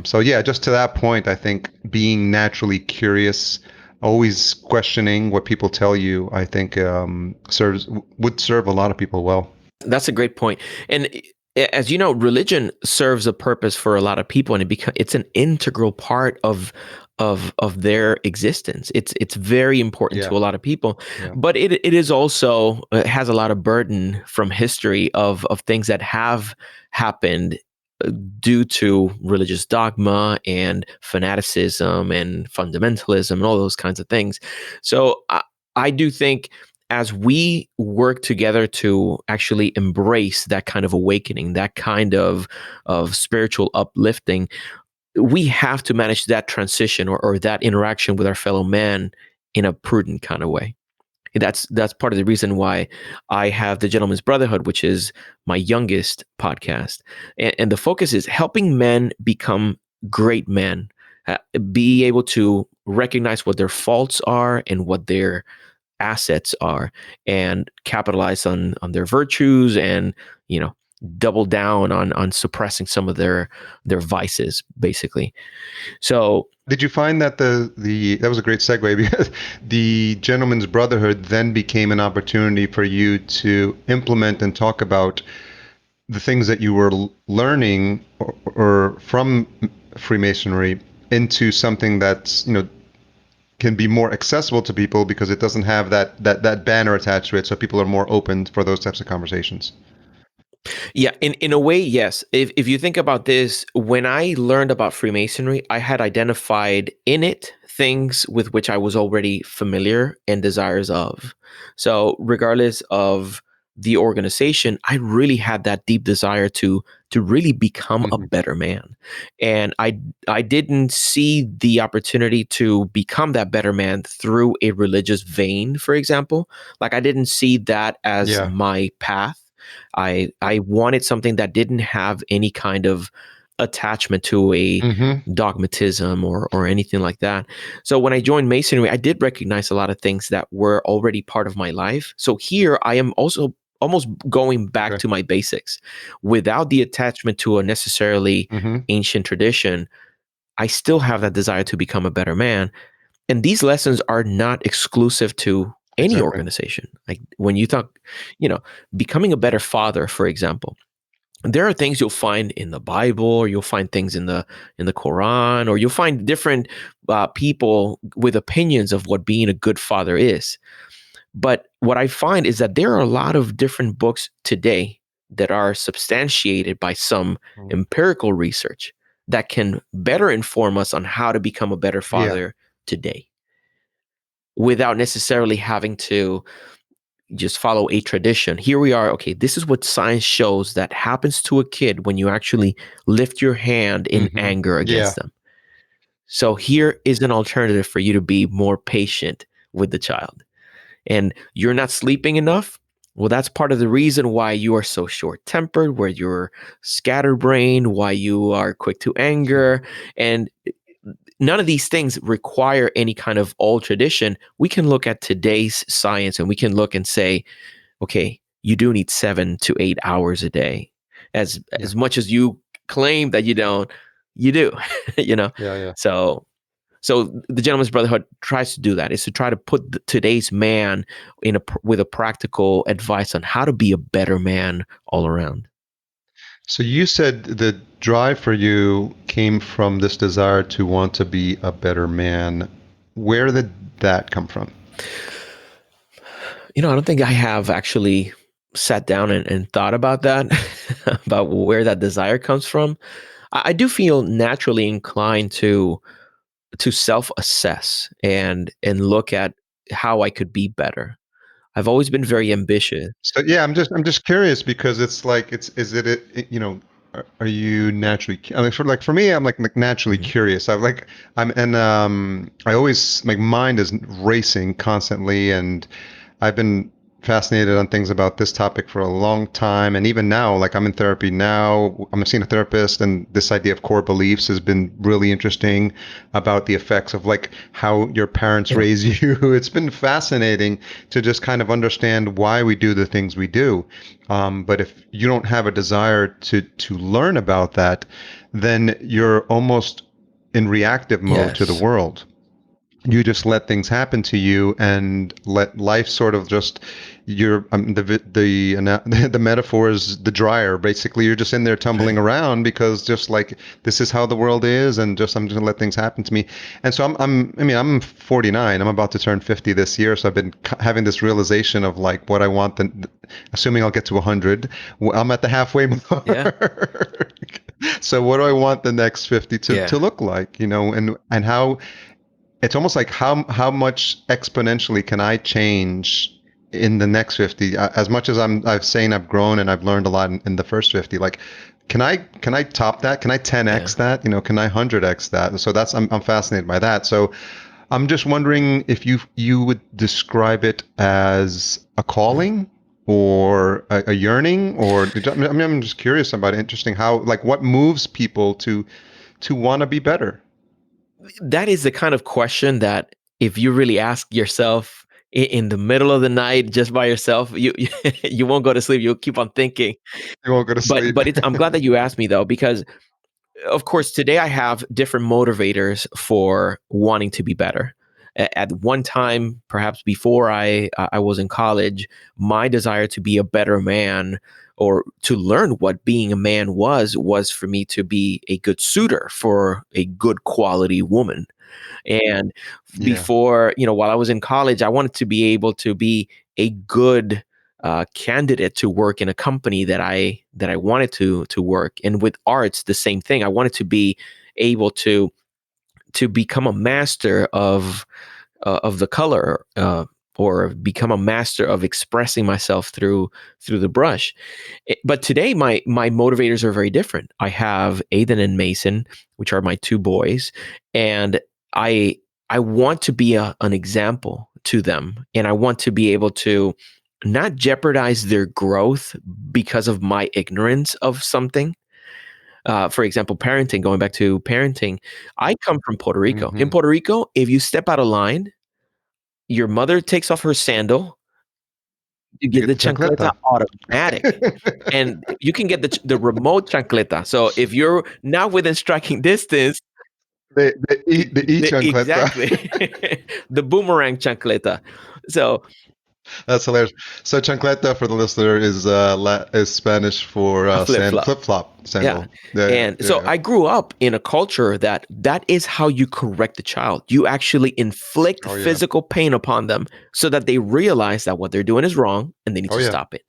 So yeah, just to that point, I think being naturally curious, always questioning what people tell you, I think would serve a lot of people well. That's a great point. And as you know, religion serves a purpose for a lot of people, and it's an integral part of their existence. It's very important to a lot of people, but it is also has a lot of burden from history of things that have happened due to religious dogma and fanaticism and fundamentalism and all those kinds of things. So I do think as we work together to actually embrace that kind of awakening, that kind of spiritual uplifting, we have to manage that transition or that interaction with our fellow man in a prudent kind of way. That's part of the reason why I have the Gentleman's Brotherhood, which is my youngest podcast. And the focus is helping men become great men, be able to recognize what their faults are and what their assets are, and capitalize on their virtues, and double down on suppressing some of their vices, basically. So did you find that that was a great segue, because the Gentleman's Brotherhood then became an opportunity for you to implement and talk about the things that you were learning or from Freemasonry into something that's can be more accessible to people because it doesn't have that banner attached to it, so people are more open for those types of conversations? Yeah, in a way, yes. If you think about this, when I learned about Freemasonry, I had identified in it things with which I was already familiar and desirous of. So regardless of the organization, I really had that deep desire to really become a better man. And I didn't see the opportunity to become that better man through a religious vein, for example. Like I didn't see that as my path. I wanted something that didn't have any kind of attachment to a Mm-hmm. dogmatism or anything like that. So when I joined Masonry, I did recognize a lot of things that were already part of my life. So here I am also almost going back Okay. to my basics without the attachment to a necessarily Mm-hmm. ancient tradition. I still have that desire to become a better man. And these lessons are not exclusive to any Exactly. organization. Like when you talk, becoming a better father, for example, there are things you'll find in the Bible, or you'll find things in the Quran, or you'll find different people with opinions of what being a good father is. But what I find is that there are a lot of different books today that are substantiated by some empirical research that can better inform us on how to become a better father today without necessarily having to just follow a tradition. Here we are. Okay, this is what science shows that happens to a kid when you actually lift your hand in anger against them. So here is an alternative for you to be more patient with the child. And you're not sleeping enough. Well, that's part of the reason why you are so short-tempered, where you're scatterbrained, why you are quick to anger. And none of these things require any kind of old tradition. We can look at today's science and we can look and say, okay, you do need 7 to 8 hours a day. As much as you claim that you don't, you do, So the Gentleman's Brotherhood tries to do that, is to try to put today's man with a practical advice on how to be a better man all around. So you said the drive for you came from this desire to want to be a better man. Where did that come from? I don't think I have actually sat down and thought about that, about where that desire comes from. I do feel naturally inclined to self-assess and look at how I could be better. I've always been very ambitious. So yeah, I'm just curious because it's like are you naturally? I mean, for me, I'm like naturally curious. I always, my mind is racing constantly, and I've been fascinated on things about this topic for a long time. And even now, like I'm in therapy now, I'm seeing a therapist, and this idea of core beliefs has been really interesting about the effects of like how your parents raise you. It's been fascinating to just kind of understand why we do the things we do. But if you don't have a desire to learn about that, then you're almost in reactive mode to the world. You just let things happen to you and let life sort of just the metaphor is the dryer. Basically, you're just in there tumbling around because just like this is how the world is, and just I'm just gonna let things happen to me. And so I'm 49. I'm about to turn 50 this year, so I've been having this realization of like what I want. Assuming I'll get to 100, I'm at the halfway mark. Yeah. So what do I want the next 50 to look like? And how. It's almost like how much exponentially can I change in the next 50? As much as I've saying I've grown and I've learned a lot in the first 50. Like, can I top that? Can I 10x that? Can I 100x that? So I'm fascinated by that. So I'm just wondering if you would describe it as a calling or a yearning, or I'm just curious about it. Interesting how, like, what moves people to want to be better. That is the kind of question that if you really ask yourself in the middle of the night just by yourself, you won't go to sleep. You'll keep on thinking. You won't go to sleep. But I'm glad that you asked me though, because of course today I have different motivators for wanting to be better. At one time, perhaps before I was in college, my desire to be a better man or to learn what being a man was for me to be a good suitor for a good quality woman. And before, while I was in college, I wanted to be able to be a good candidate to work in a company that I wanted to work. And with arts, the same thing. I wanted to be able to become a master of the color, or become a master of expressing myself through the brush. But today, my motivators are very different. I have Aidan and Mason, which are my two boys, and I want to be an example to them, and I want to be able to not jeopardize their growth because of my ignorance of something. For example, parenting, going back to parenting, I come from Puerto Rico. In Mm-hmm. Puerto Rico, if you step out of line, your mother takes off her sandal, you You get get the the chancleta chancleta. automatic. And you can get the remote chancleta. So if you're not within striking distance, the chancleta. exactly, the boomerang chancleta. So That's hilarious. So chancleta for the listener is Spanish for a flip flop. flip flop Yeah. sandal. Yeah, And yeah, so yeah. I grew up in a culture that is how you correct the child. You actually inflict Oh yeah. physical pain upon them so that they realize that what they're doing is wrong and they need Oh to yeah. stop it.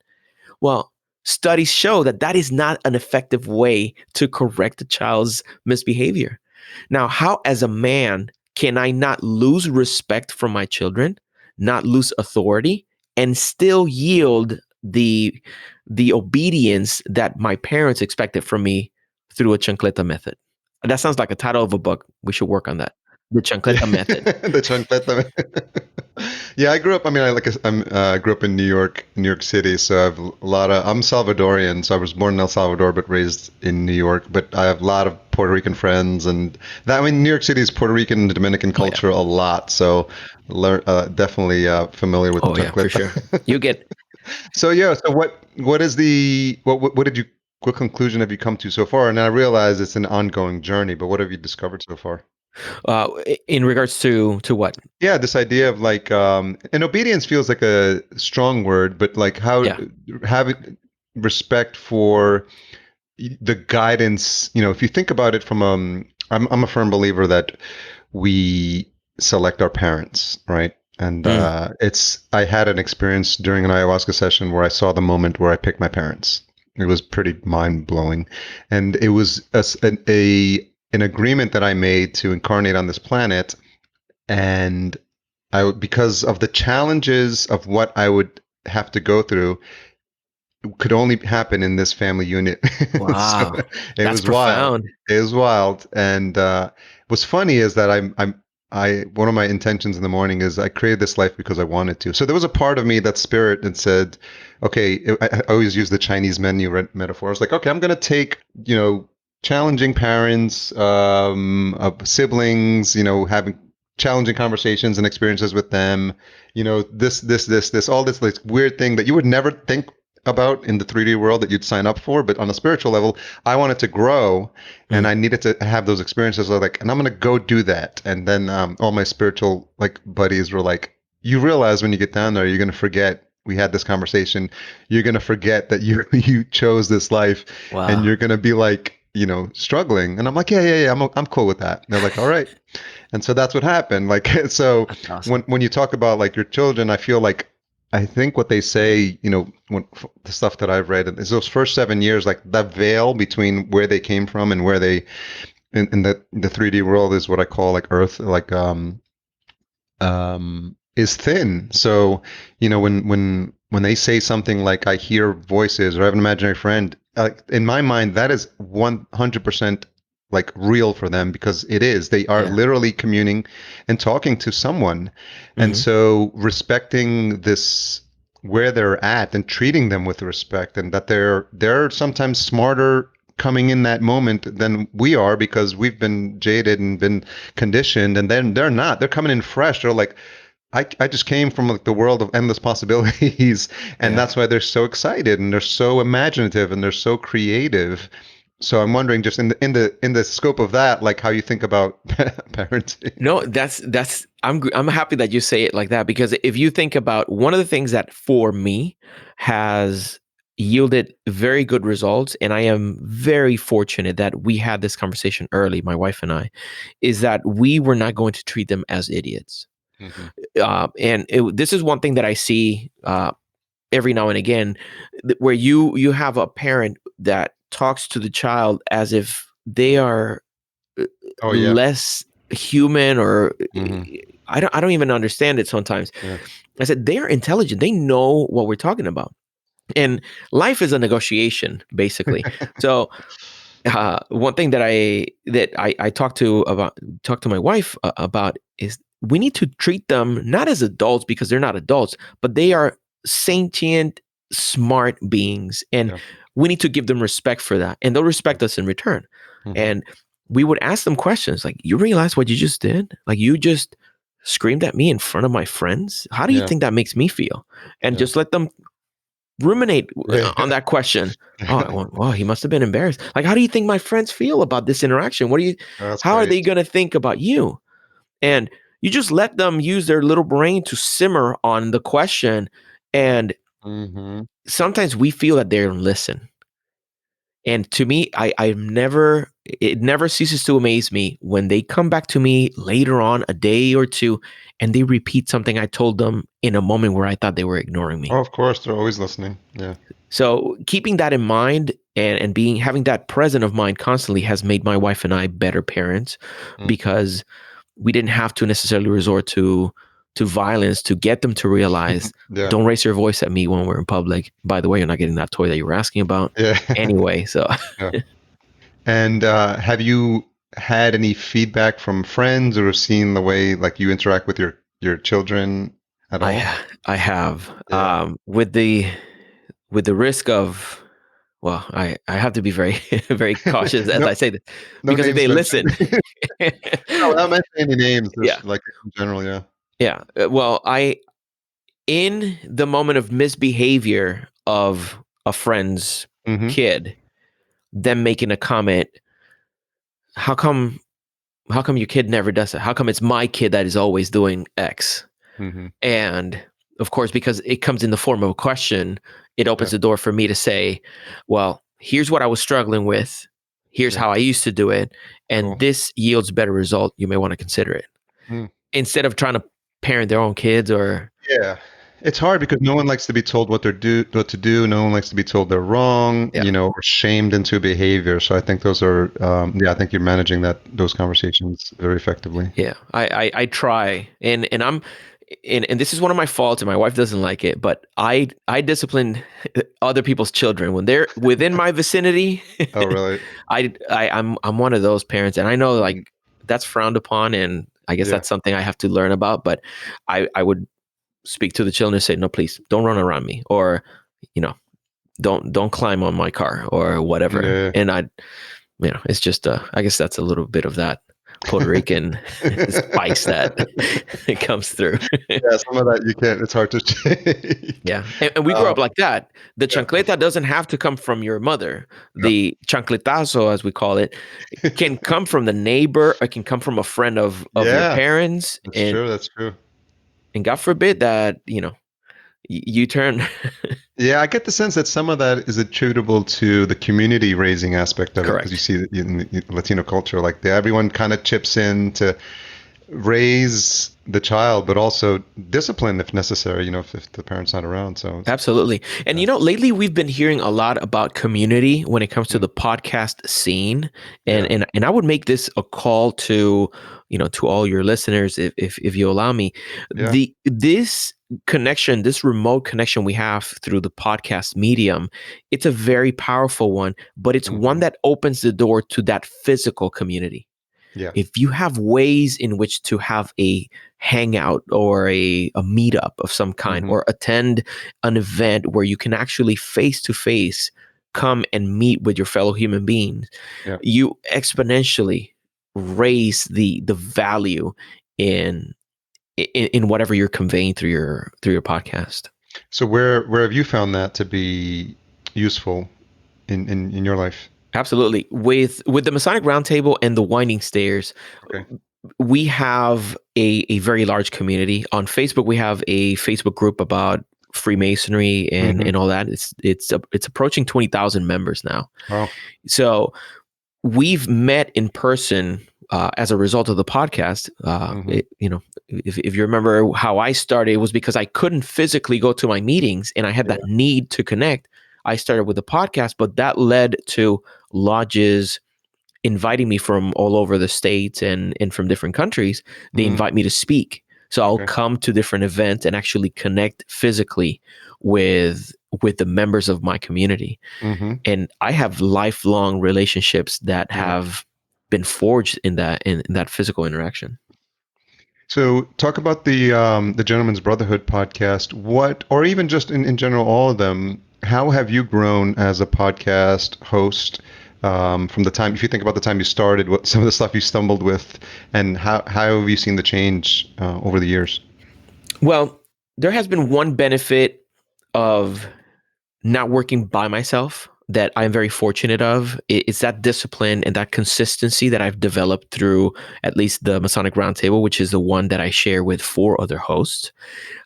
Well, studies show that is not an effective way to correct a child's misbehavior. Now, how as a man can I not lose respect for my children, not lose authority, and still yield the obedience that my parents expected from me through a chancleta method? That sounds like a title of a book. We should work on that. The Yeah, chancleta method. the chancleta. Yeah, I grew up. I mean, I grew up in New York City. So I have a lot of. I'm Salvadorian, so I was born in El Salvador, but raised in New York. But I have a lot of Puerto Rican friends, and that. I mean, New York City is Puerto Rican and Dominican Oh, yeah. culture a lot. So, definitely familiar with Oh, the yeah, for sure. chancleta. You get So yeah. So what is the what did you what conclusion have you come to so far? And I realize it's an ongoing journey, but what have you discovered so far? in regards to what? Yeah, this idea of like, and obedience feels like a strong word, but like how Yeah. having respect for the guidance. If you think about it from, I'm a firm believer that we select our parents, right? And I had an experience during an ayahuasca session where I saw the moment where I picked my parents. It was pretty mind blowing, and it was an agreement that I made to incarnate on this planet, and because of the challenges of what I would have to go through, could only happen in this family unit. So Wow. it That's was wild. profound. It was wild, and what's funny is that I one of my intentions in the morning is I created this life because I wanted to. So there was a part of me, that spirit, that said, okay, I always use the Chinese menu metaphor. I was like, okay, I'm going to take, challenging parents, siblings, having challenging conversations and experiences with them, this, all this like weird thing that you would never think about in the 3D world that you'd sign up for, but on a spiritual level, I wanted to grow, and I needed to have those experiences. I was like, and I'm gonna go do that. And then all my spiritual like buddies were like, you realize when you get down there, you're gonna forget we had this conversation. You're gonna forget that you chose this life, and Wow. you're gonna be like, struggling. And I'm like, yeah, I'm cool with that. And they're like, all right. And so that's what happened. Like, so That's awesome. when you talk about like your children, I think what they say, the stuff that I've read is those first 7 years, like that veil between where they came from and where they, in the 3D world, is what I call like Earth, like is thin. So, when they say something like I hear voices or I have an imaginary friend, in my mind, that is 100% like real for them, because it is. They are literally communing and talking to someone. And so respecting this, where they're at, and treating them with respect, and that they're sometimes smarter coming in that moment than we are, because we've been jaded and been conditioned, and then they're not. They're coming in fresh. They're like, I just came from like the world of endless possibilities, and that's why they're so excited, and they're so imaginative, and they're so creative. So I'm wondering, just in the scope of that, like how you think about parenting. No, I'm happy that you say it like that, because if you think about one of the things that for me has yielded very good results, and I am very fortunate that we had this conversation early, my wife and I, is that we were not going to treat them as idiots. Mm-hmm. This is one thing that I see every now and again, where you have a parent that talks to the child as if they are Oh yeah. less human, or Mm-hmm. I don't even understand it sometimes. Yeah. I said they are intelligent. They know what we're talking about. And life is a negotiation, basically. So one thing that I talk to my wife about is we need to treat them not as adults, because they're not adults, but they are sentient, smart beings. And Yeah. we need to give them respect for that, and they'll respect us in return. Mhm. And we would ask them questions like, you realize what you just did? Like, you just screamed at me in front of my friends. How do you Yeah. think that makes me feel? And Yeah. just let them ruminate Yeah. on that question. Oh, he must have been embarrassed. Like, how do you think my friends feel about this interaction? That's how are great. they going to think about you? And you just let them use their little brain to simmer on the question. And Mhm. sometimes we feel that they don't listen. And to me, it never ceases to amaze me when they come back to me later on, a day or two, and they repeat something I told them in a moment where I thought they were ignoring me. Oh, of course, they're always listening. Yeah. So keeping that in mind and having that present of mind constantly has made my wife and I better parents, because we didn't have to necessarily resort to violence to get them to realize, Yeah. don't raise your voice at me when we're in public. By the way, you're not getting that toy that you were asking about. Yeah. Anyway, so Yeah. And have you had any feedback from friends or seen the way like you interact with your children at all? I have, Yeah. with the risk of, well, I have to be very very cautious as No, I say this, no because if names they mentioned. listen, No, without mentioning any names, yeah, just like in general, yeah. yeah. Well, in the moment of misbehavior of a friend's Mm-hmm. kid, them making a comment, how come your kid never does it? How come it's my kid that is always doing X? Mm-hmm. And of course, because it comes in the form of a question, it opens Yeah. the door for me to say, well, here's what I was struggling with. Here's Yeah. how I used to do it. And Cool. this yields better result. You may want to consider it. Mm. Instead of trying to parent their own kids or, Yeah. It's hard because no one likes to be told what what to do. No one likes to be told they're wrong, yeah, or shamed into behavior. So I think those are, I think you're managing those conversations very effectively. yeah, I try. And I'm, and this is one of my faults, and my wife doesn't like it, but I discipline other people's children when they're within my vicinity. Oh, really? I'm one of those parents, and I know, like, Mhm. that's frowned upon, and I guess Yeah. that's something I have to learn about. But I would speak to the children and say, no, please don't run around me, or, don't climb on my car or whatever. Yeah. And it's just, I guess that's a little bit of that Puerto Rican spice that it comes through. Yeah, some of that you can't, it's hard to shake. Yeah. And we grew up like that. The Yeah. chancleta doesn't have to come from your mother. Yeah. The chancletazo, as we call it, can come from the neighbor, or can come from a friend of your Yeah, parents. that's true. That's true. And God forbid that, you turn. Yeah, I get the sense that some of that is attributable to the community raising aspect of it, because you see that in the Latino culture, like everyone kind of chips in to raise the child, but also discipline if necessary, if the parent's not around. So Absolutely. And lately we've been hearing a lot about community when it comes to the podcast scene. And I would make this a call to, to all your listeners, if you allow me. Yeah. This connection, this remote connection we have through the podcast medium, it's a very powerful one, but it's one that opens the door to that physical community. Yeah. If you have ways in which to have a hangout or a meetup of some kind, or attend an event where you can actually face to face come and meet with your fellow human beings, you exponentially raise the value in whatever you're conveying through your podcast. So where have you found that to be useful in your life? Absolutely. With the Masonic Roundtable and the Winding Stairs, Okay. we have a very large community. On Facebook, we have a Facebook group about Freemasonry and all that. It's approaching 20,000 members now. Wow. So we've met in person as a result of the podcast. If you remember how I started, it was because I couldn't physically go to my meetings, and I had that need to connect. I started with the podcast, but that led to lodges inviting me from all over the states and from different countries. They invite me to speak. So I'll come to different events and actually connect physically with the members of my community. And I have lifelong relationships that have been forged in that physical interaction. So talk about the Gentleman's Brotherhood podcast. What, or even just in general, all of them, How have you grown as a podcast host from the time, if you think about the time you started, what some of the stuff you stumbled with, and how have you seen the change over the years? Well, there has been one benefit of not working by myself that I'm very fortunate of. It's that discipline and that consistency that I've developed through at least the Masonic Roundtable, which is the one that I share with 4 other hosts.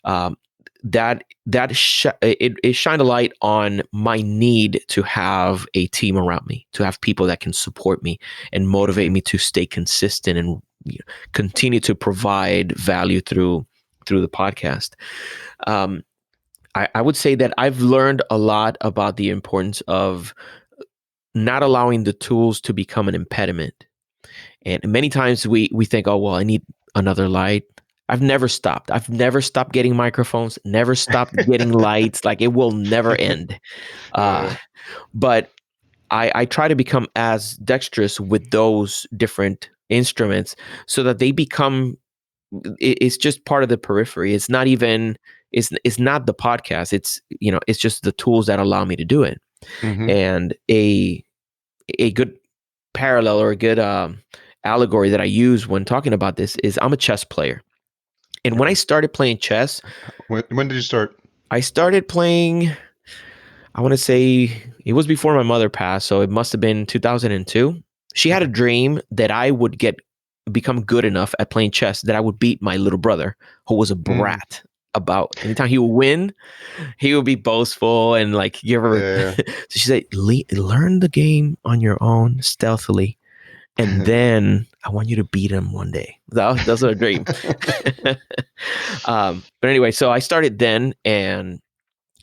Um, it shined a light on my need to have a team around me, to have people that can support me and motivate me to stay consistent and continue to provide value through the podcast. I would say that I've learned a lot about the importance of not allowing the tools to become an impediment. And many times we think, oh, well, I need another light. I've never stopped. I've never stopped getting microphones, never stopped getting lights. Like, it will never end. But I try to become as dexterous with those different instruments so that they become, it's just part of the periphery. It's not even, it's not the podcast. It's just the tools that allow me to do it. Mm-hmm. And a good parallel or a good allegory that I use when talking about this is I'm a chess player. And when I started playing chess, when did you start? I started playing, I want to say it was before my mother passed. So it must have been 2002. She had a dream that I would become good enough at playing chess that I would beat my little brother, who was a brat. About anytime he would win, he would be boastful and like give her. So she said, learn the game on your own stealthily, and then I want you to beat him one day. That's a dream. But anyway, so I started then, and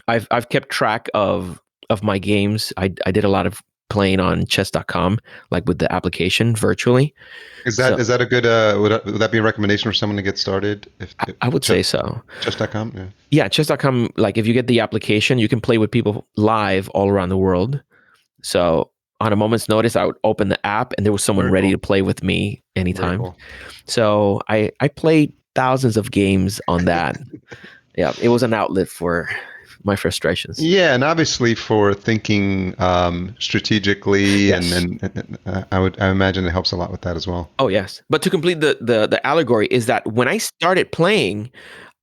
I've kept track of my games. I did a lot of playing on chess.com, like with the application virtually. Is that a good, would that be a recommendation for someone to get started? I would say so. Chess.com? Yeah, chess.com, like if you get the application, you can play with people live all around the world. So on a moment's notice, I would open the app and there was someone ready to play with me anytime. Cool. So I played thousands of games on that. Yeah, it was an outlet for my frustrations. Yeah, and obviously for thinking strategically, yes. and I imagine it helps a lot with that as well. Oh yes, but to complete the allegory is that when I started playing,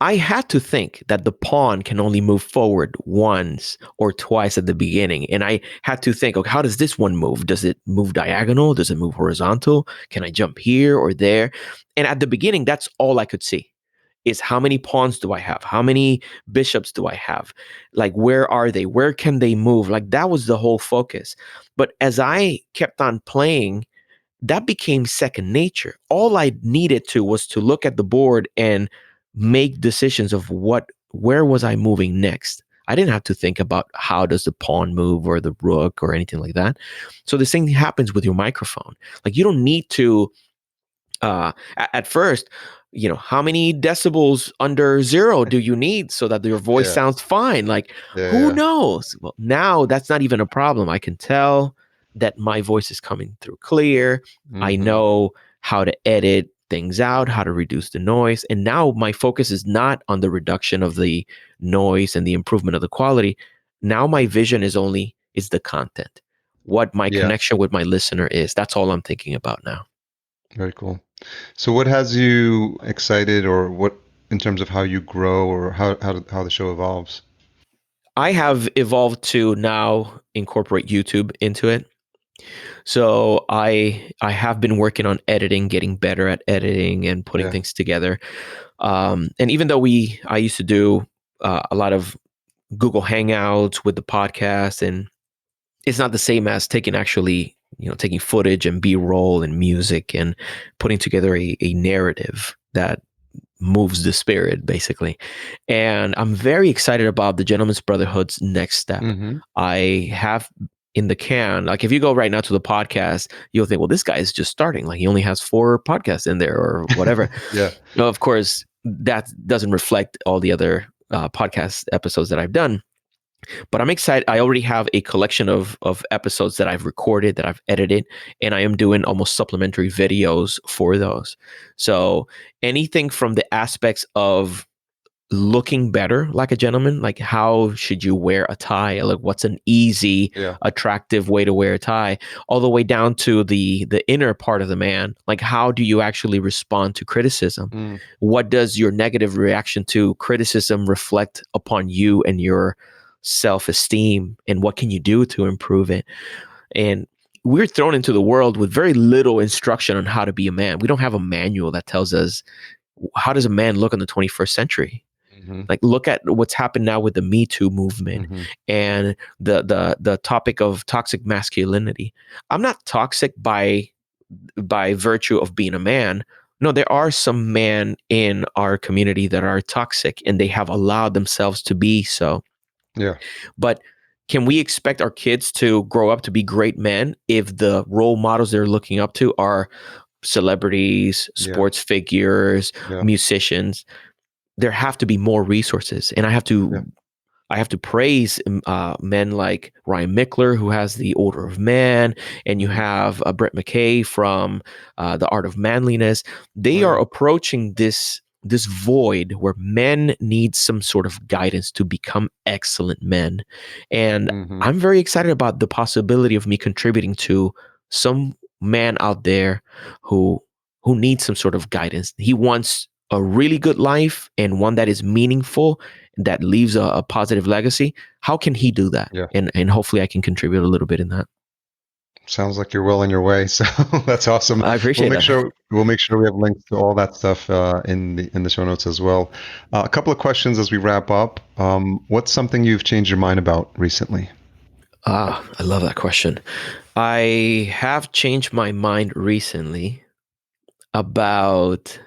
I had to think that the pawn can only move forward once or twice at the beginning, and I had to think, okay, how does this one move? Does it move diagonal? Does it move horizontal? Can I jump here or there? And at the beginning, that's all I could see. Is how many pawns do I have? How many bishops do I have? Like, where are they? Where can they move? Like, that was the whole focus. But as I kept on playing, that became second nature. All I needed to was to look at the board and make decisions of where was I moving next. I didn't have to think about how does the pawn move or the rook or anything like that. So the same thing happens with your microphone. Like, you don't need to, at first, how many decibels under 0 do you need so that your voice sounds fine? Like, who knows? Well, now that's not even a problem. I can tell that my voice is coming through clear. Mm-hmm. I know how to edit things out, how to reduce the noise. And now my focus is not on the reduction of the noise and the improvement of the quality. Now my vision is the content, what my connection with my listener is. That's all I'm thinking about now. Very cool. So what has you excited, or what in terms of how you grow, or how the show evolves? I have evolved to now incorporate YouTube into it. So I have been working on editing, getting better at editing and putting things together. And even though I used to do a lot of Google Hangouts with the podcast, and it's not the same as taking footage and B-roll and music and putting together a narrative that moves the spirit, basically. And I'm very excited about the Gentleman's Brotherhood's next step. Mm-hmm. I have in the can, like if you go right now to the podcast, you'll think, well, this guy is just starting. Like, he only has 4 podcasts in there or whatever. No, of course, that doesn't reflect all the other podcast episodes that I've done. But I'm excited. I already have a collection of episodes that I've recorded, that I've edited, and I am doing almost supplementary videos for those. So anything from the aspects of looking better like a gentleman, like how should you wear a tie, like what's an easy, attractive way to wear a tie, all the way down to the inner part of the man, like how do you actually respond to criticism? What does your negative reaction to criticism reflect upon you and your self-esteem, and what can you do to improve it? And we're thrown into the world with very little instruction on how to be a man. We don't have a manual that tells us how does a man look in the 21st century. Like, look at what's happened now with the Me Too movement and the topic of toxic masculinity. I'm not toxic by virtue of being a man. No, there are some men in our community that are toxic, and they have allowed themselves to be so. Yeah. But can we expect our kids to grow up to be great men if the role models they're looking up to are celebrities, sports figures, musicians? There have to be more resources, and I have to praise men like Ryan Michler, who has the Order of Man, and you have Brett McKay from the Art of Manliness. They are approaching this void where men need some sort of guidance to become excellent men, and I'm very excited about the possibility of me contributing to some man out there who needs some sort of guidance. He wants a really good life and one that is meaningful, that leaves a positive legacy. How can he do that? And hopefully I can contribute a little bit in that. Sounds like you're well on your way. So that's awesome. I appreciate that. We'll make sure we have links to all that stuff in the show notes as well. A couple of questions as we wrap up. What's something you've changed your mind about recently? I love that question. I have changed my mind recently about...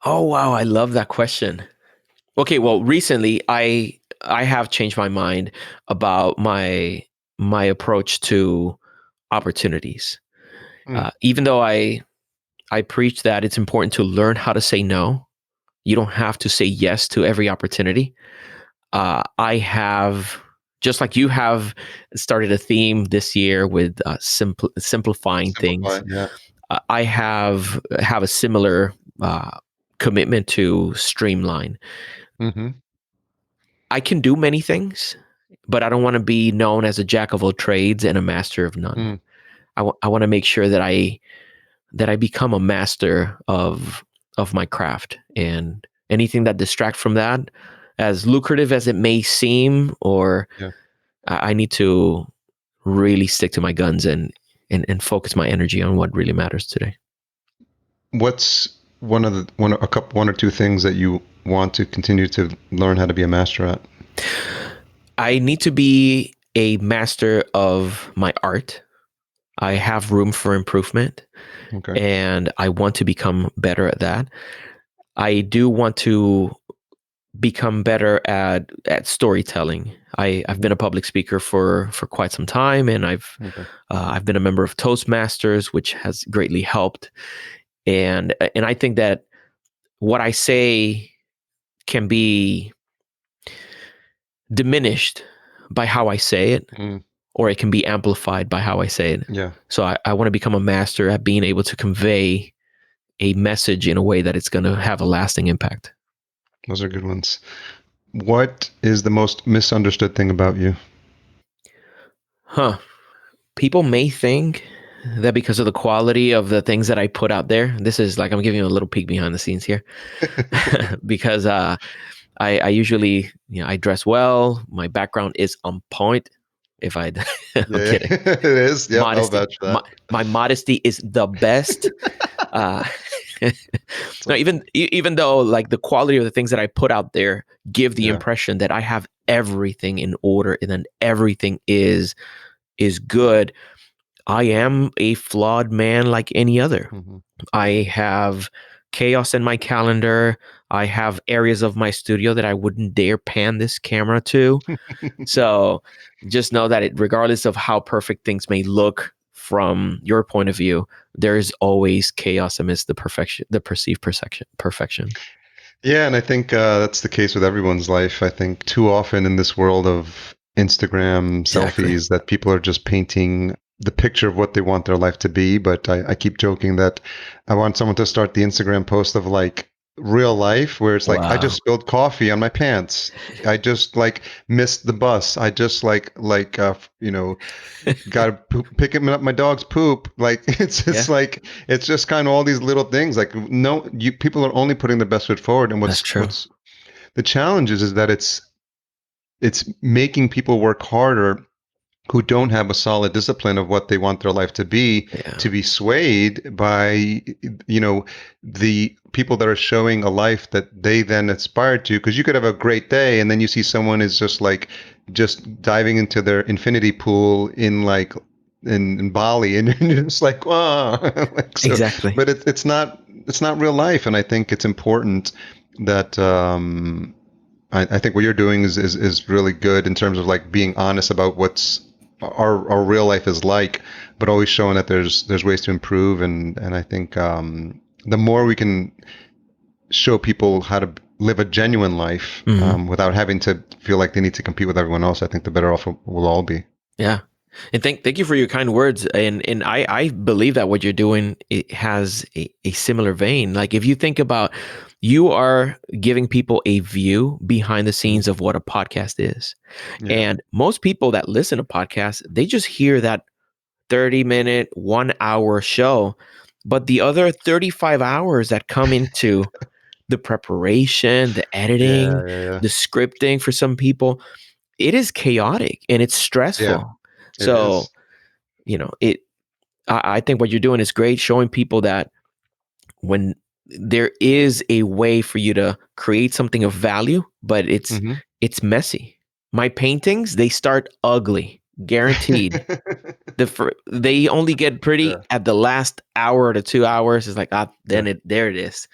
Oh, wow. I love that question. Okay. Well, recently I have changed my mind about my approach to opportunities. Even though I preach that it's important to learn how to say no, you don't have to say yes to every opportunity. I have, just like you have started a theme this year with simplifying things. I have a similar commitment to streamline. I can do many things, but I don't want to be known as a jack of all trades and a master of none. I want to make sure that I become a master of my craft, and anything that distracts from that, as lucrative as it may seem, or I need to really stick to my guns and focus my energy on what really matters today. What's one or two things that you want to continue to learn how to be a master at? I need to be a master of my art. I have room for improvement, and I want to become better at that. I do want to become better at storytelling. I've been a public speaker for quite some time, and I've been a member of Toastmasters, which has greatly helped. And I think that what I say can be diminished by how I say it, or it can be amplified by how I say it. So I want to become a master at being able to convey a message in a way that it's going to have a lasting impact. Those are good ones. What is the most misunderstood thing about you? People may think that because of the quality of the things that I put out there, this is like, I'm giving you a little peek behind the scenes here, because I usually, I dress well. My background is on point. If I'm kidding. It is. Yeah, modesty. I'll vouch for that. My modesty is the best. No, even though like the quality of the things that I put out there give the impression that I have everything in order and then everything is good, I am a flawed man like any other. I have chaos in my calendar. I have areas of my studio that I wouldn't dare pan this camera to. So just know that regardless of how perfect things may look from your point of view, there is always chaos amidst the perceived perfection. Yeah, and I think that's the case with everyone's life. I think too often in this world of Instagram selfies that people are just painting the picture of what they want their life to be. But I keep joking that I want someone to start the Instagram post of like real life where it's like, I Wow. just spilled coffee on my pants. I just like missed the bus. I just got to picking up my dog's poop. Like Yeah, it's just kind of all these little things. Like people are only putting their best foot forward. And that's true. what's the challenge is that it's making people work harder who don't have a solid discipline of what they want their life to be swayed by the people that are showing a life that they then aspire to. Because you could have a great day and then you see someone is just diving into their infinity pool in Bali, and you're just like, wow. Exactly. But it's not real life. And I think it's important that I think what you're doing is really good in terms of like being honest about what's our real life is like, but always showing that there's ways to improve. And I think the more we can show people how to live a genuine life without having to feel like they need to compete with everyone else, I think the better off we'll all be. Yeah. And thank you for your kind words. And I believe that what you're doing, it has a similar vein. Like if you think about, you are giving people a view behind the scenes of what a podcast is. Yeah. And most people that listen to podcasts, they just hear that 30-minute, 1 hour show. But the other 35 hours that come into the preparation, the editing, the scripting for some people, it is chaotic and it's stressful. Yeah. So, I think what you're doing is great, showing people that when there is a way for you to create something of value, but it's messy. My paintings, they start ugly, guaranteed. They only get pretty at the last hour to 2 hours. It's like, there it is.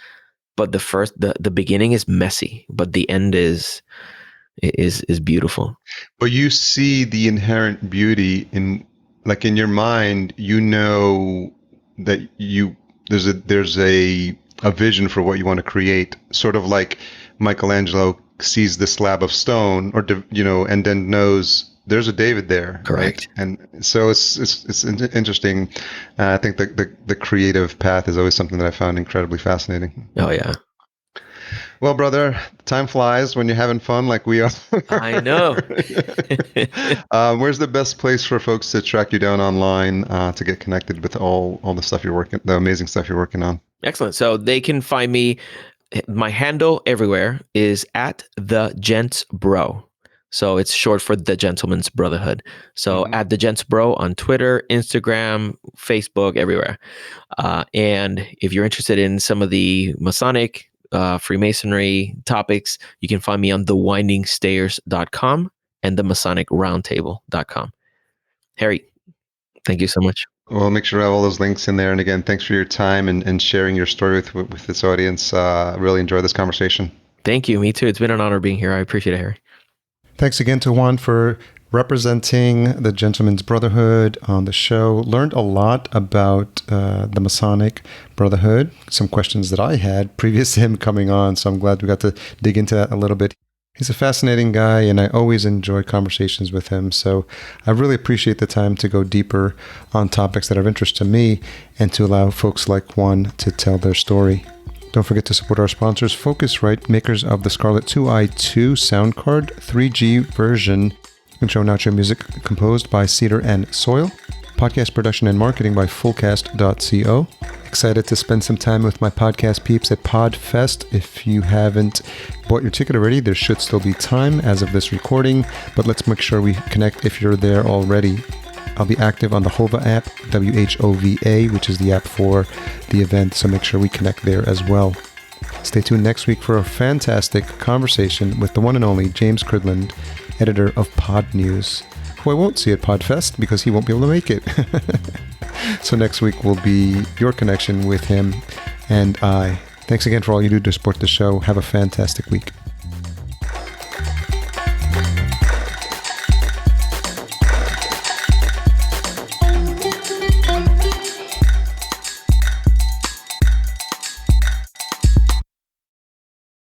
But the beginning is messy, but the end is beautiful. But you see the inherent beauty in your mind, that there's a vision for what you want to create, sort of like Michelangelo sees the slab of stone and then knows there's a David there. Correct. Right? And so it's interesting. I think the creative path is always something that I found incredibly fascinating. Oh yeah. Well, brother, time flies when you're having fun like we are. I know. Where's the best place for folks to track you down online to get connected with all the stuff the amazing stuff you're working on? Excellent. So they can find me. My handle everywhere is @TheGentsBro. So it's short for the Gentleman's Brotherhood. So @TheGentsBro on Twitter, Instagram, Facebook, everywhere. And if you're interested in some of the Masonic Freemasonry topics, you can find me on thewindingstairs.com and the Masonic Roundtable.com. Harry, thank you so much. Well, make sure I have all those links in there. And again, thanks for your time and sharing your story with this audience. I really enjoyed this conversation. Thank you. Me too. It's been an honor being here. I appreciate it, Harry. Thanks again to Juan for representing the Gentleman's Brotherhood on the show. Learned a lot about the Masonic Brotherhood, some questions that I had previous to him coming on, so I'm glad we got to dig into that a little bit. He's a fascinating guy, and I always enjoy conversations with him, so I really appreciate the time to go deeper on topics that are of interest to me and to allow folks like Juan to tell their story. Don't forget to support our sponsors, Focusrite, makers of the Scarlett 2i2 sound card 3G version. Intro and outro music composed by Cedar and Soil. Podcast production and marketing by fullcast.co. Excited to spend some time with my podcast peeps at PodFest. If you haven't bought your ticket already, there should still be time as of this recording, but let's make sure we connect if you're there already. I'll be active on the Hova app, WHOVA, which is the app for the event, so make sure we connect there as well. Stay tuned next week for a fantastic conversation with the one and only James Cridland, editor of Pod News, who I won't see at PodFest because he won't be able to make it. So next week will be your connection with him and I. Thanks again for all you do to support the show. Have a fantastic week.